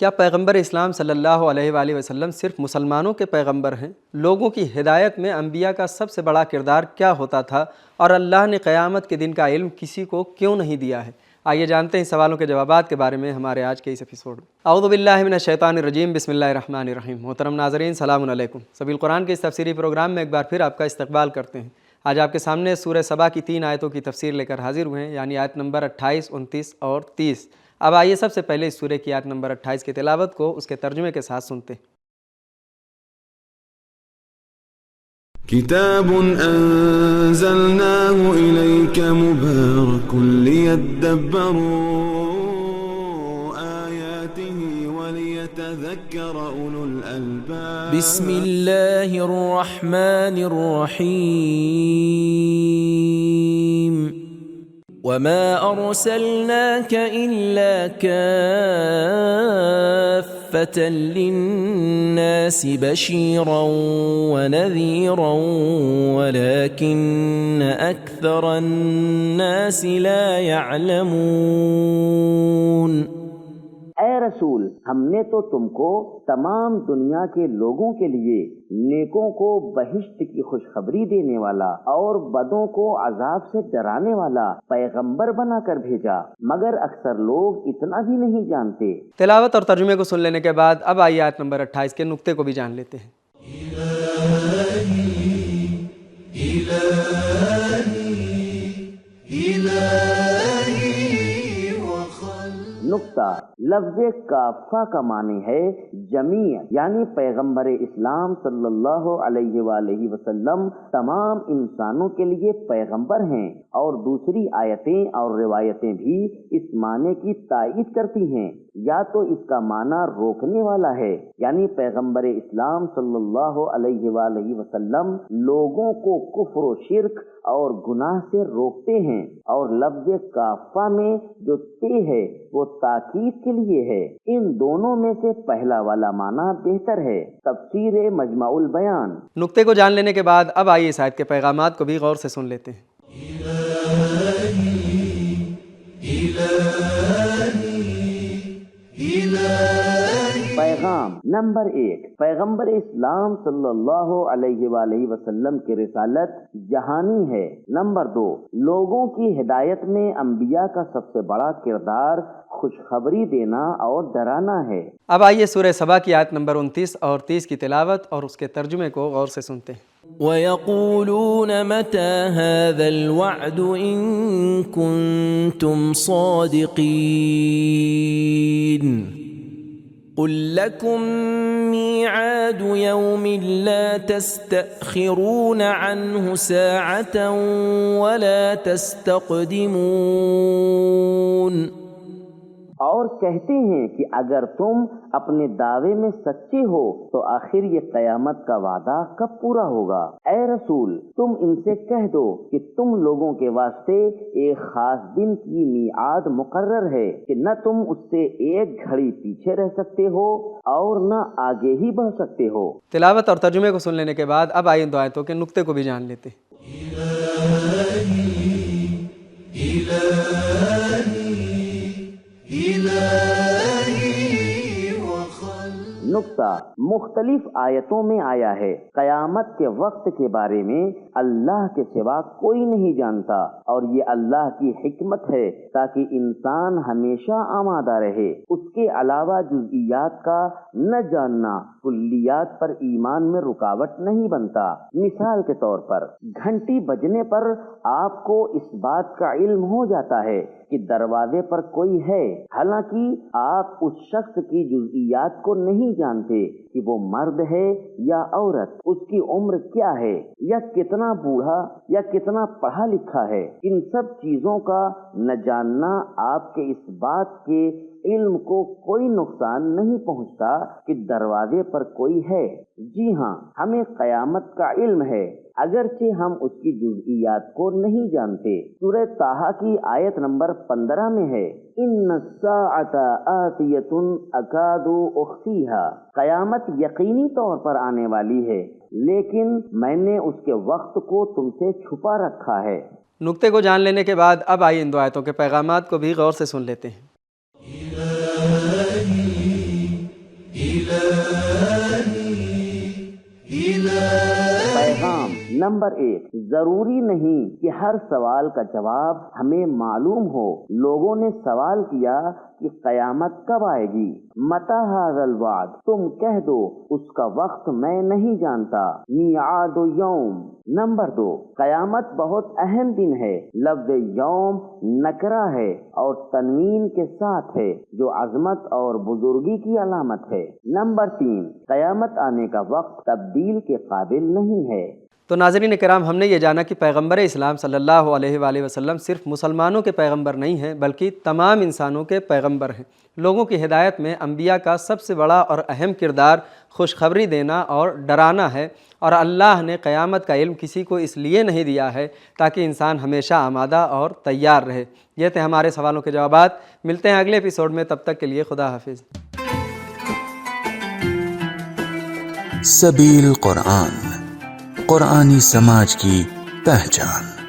کیا پیغمبر اسلام صلی اللہ علیہ وآلہ وسلم صرف مسلمانوں کے پیغمبر ہیں؟ لوگوں کی ہدایت میں انبیاء کا سب سے بڑا کردار کیا ہوتا تھا اور اللہ نے قیامت کے دن کا علم کسی کو کیوں نہیں دیا ہے؟ آئیے جانتے ہیں سوالوں کے جوابات کے بارے میں ہمارے آج کے اس ایپیسوڈ میں۔ اعوذ باللہ من الشیطان الرجیم، بسم اللہ الرحمن الرحیم۔ محترم ناظرین، سلام علیکم۔ سبیل قرآن کے اس تفسیری پروگرام میں ایک بار پھر آپ کا استقبال کرتے ہیں۔ آج آپ کے سامنے سورہ سبا کی 3 آیتوں کی تفسیر لے کر حاضر ہوئے ہیں، یعنی آیت نمبر 28، 29 اور 30۔ اب آئیے سب سے پہلے اس سورہ کی آیت نمبر 28 کی تلاوت کو اس کے ترجمے کے ساتھ سنتے ہیں۔ کتاب انزلناه الیک مبارک لیدبروا آیاته ولیتذکر اولو الالباب۔ بسم اللہ الرحمن الرحیم۔ وما أرسلناك إلا كافة للناس بشيرا ونذيرا ولكن أكثر الناس لا يعلمون۔ اے رسول، ہم نے تو تم کو تمام دنیا کے لوگوں کے لیے نیکوں کو بہشت کی خوشخبری دینے والا اور بدوں کو عذاب سے ڈرانے والا پیغمبر بنا کر بھیجا، مگر اکثر لوگ اتنا بھی نہیں جانتے۔ تلاوت اور ترجمے کو سن لینے کے بعد اب آئیے آیت نمبر 28 کے نقطے کو بھی جان لیتے ہیں۔ نقطہ لفظ کافہ کا معنی ہے جمیع، یعنی پیغمبر اسلام صلی اللہ علیہ وآلہ وسلم تمام انسانوں کے لیے پیغمبر ہیں، اور دوسری آیتیں اور روایتیں بھی اس معنی کی تائید کرتی ہیں۔ یا تو اس کا معنی روکنے والا ہے، یعنی پیغمبر اسلام صلی اللہ علیہ وآلہ وسلم لوگوں کو کفر و شرک اور گناہ سے روکتے ہیں، اور لفظ کافہ میں جو تے ہے وہ تاکید کے لیے ہے۔ ان دونوں میں سے پہلا والا معنی بہتر ہے۔ تفسیر مجمع البیان۔ نقطے کو جان لینے کے بعد اب آئیے اس آیت کے پیغامات کو بھی غور سے سن لیتے ہیں۔ پیغام نمبر 1، پیغمبر اسلام صلی اللہ علیہ وآلہ وسلم کی رسالت جہانی ہے۔ نمبر 2، لوگوں کی ہدایت میں انبیاء کا سب سے بڑا کردار خوشخبری دینا اور ڈرانا ہے۔ اب آئیے سورہ سبا کی آیت نمبر 29 اور 30 کی تلاوت اور اس کے ترجمے کو غور سے سنتے ہیں۔ وَيَقُولُونَ مَتَى هَذَا الْوَعْدُ إِن كُنتُمْ صَادِقِينَ قُل لَّكُم مِّيعَادُ يَوْمٍ لَّا تَسْتَأْخِرُونَ عَنْهُ سَاعَةً وَلَا تَسْتَقْدِمُونَ۔ اور کہتے ہیں کہ اگر تم اپنے دعوے میں سچے ہو تو آخر یہ قیامت کا وعدہ کب پورا ہوگا؟ اے رسول، تم ان سے کہہ دو کہ تم لوگوں کے واسطے ایک خاص دن کی میعاد مقرر ہے کہ نہ تم اس سے ایک گھڑی پیچھے رہ سکتے ہو اور نہ آگے ہی بڑھ سکتے ہو۔ تلاوت اور ترجمے کو سن لینے کے بعد اب آئیے ان 2 آیتوں کے نقطے کو بھی جان لیتے ہیں۔ نقطہ مختلف آیتوں میں آیا ہے، قیامت کے وقت کے بارے میں اللہ کے سوا کوئی نہیں جانتا، اور یہ اللہ کی حکمت ہے تاکہ انسان ہمیشہ آمادہ رہے۔ اس کے علاوہ جزئیات کا نہ جاننا کلیات پر ایمان میں رکاوٹ نہیں بنتا۔ مثال کے طور پر گھنٹی بجنے پر آپ کو اس بات کا علم ہو جاتا ہے کہ دروازے پر کوئی ہے، حالانکہ آپ اس شخص کی جزئیات کو نہیں جانتے کہ وہ مرد ہے یا عورت، اس کی عمر کیا ہے، یا کتنا بوڑھا یا کتنا پڑھا لکھا ہے۔ ان سب چیزوں کا نہ جاننا آپ کے اس بات کے علم کو کوئی نقصان نہیں پہنچتا کہ دروازے پر کوئی ہے۔ جی ہاں، ہمیں قیامت کا علم ہے، اگرچہ ہم اس کی جزئیات کو نہیں جانتے۔ سورہ طٰہٰ کی آیت نمبر 15 میں ہے، ان الساعۃ آتیۃ اکاد اخفیھا، قیامت یقینی طور پر آنے والی ہے لیکن میں نے اس کے وقت کو تم سے چھپا رکھا ہے۔ نقطے کو جان لینے کے بعد اب آئیے ان 2 آیتوں کے پیغامات کو بھی غور سے سن لیتے ہیں۔ نمبر 1، ضروری نہیں کہ ہر سوال کا جواب ہمیں معلوم ہو۔ لوگوں نے سوال کیا کہ قیامت کب آئے گی؟ متی ھذا الوعد، تم کہہ دو اس کا وقت میں نہیں جانتا۔ میعاد یوم۔ نمبر 2، قیامت بہت اہم دن ہے۔ لفظ یوم نکرہ ہے اور تنوین کے ساتھ ہے جو عظمت اور بزرگی کی علامت ہے۔ نمبر 3، قیامت آنے کا وقت تبدیل کے قابل نہیں ہے۔ تو ناظرین کرام، ہم نے یہ جانا کہ پیغمبر اسلام صلی اللہ علیہ وآلہ وسلم صرف مسلمانوں کے پیغمبر نہیں ہیں بلکہ تمام انسانوں کے پیغمبر ہیں۔ لوگوں کی ہدایت میں انبیاء کا سب سے بڑا اور اہم کردار خوشخبری دینا اور ڈرانا ہے، اور اللہ نے قیامت کا علم کسی کو اس لیے نہیں دیا ہے تاکہ انسان ہمیشہ آمادہ اور تیار رہے۔ یہ تھے ہمارے سوالوں کے جوابات۔ ملتے ہیں اگلے ایپیسوڈ میں، تب تک کے لیے خدا حافظ۔ سبیل قرآن، قرآنی سماج کی پہچان۔